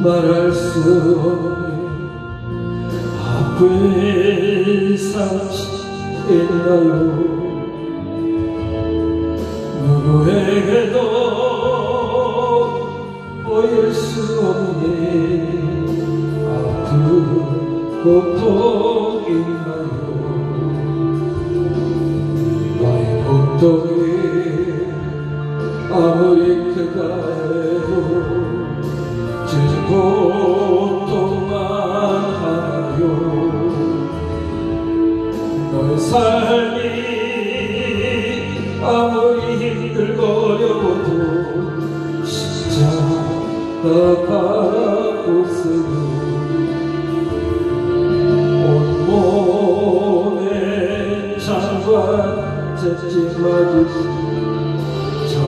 말할 수 없는 아픈 상처 있나요? 누구에게도 보일 수 없는 아픈 고통 있나요? 나의 고통이 아무리 크다 해도 지금 고통만 하나요? 너의 삶이 아무리 힘들고 어려워도 십자가 바라보세요. 온몸에 창과 채찍 맞으시고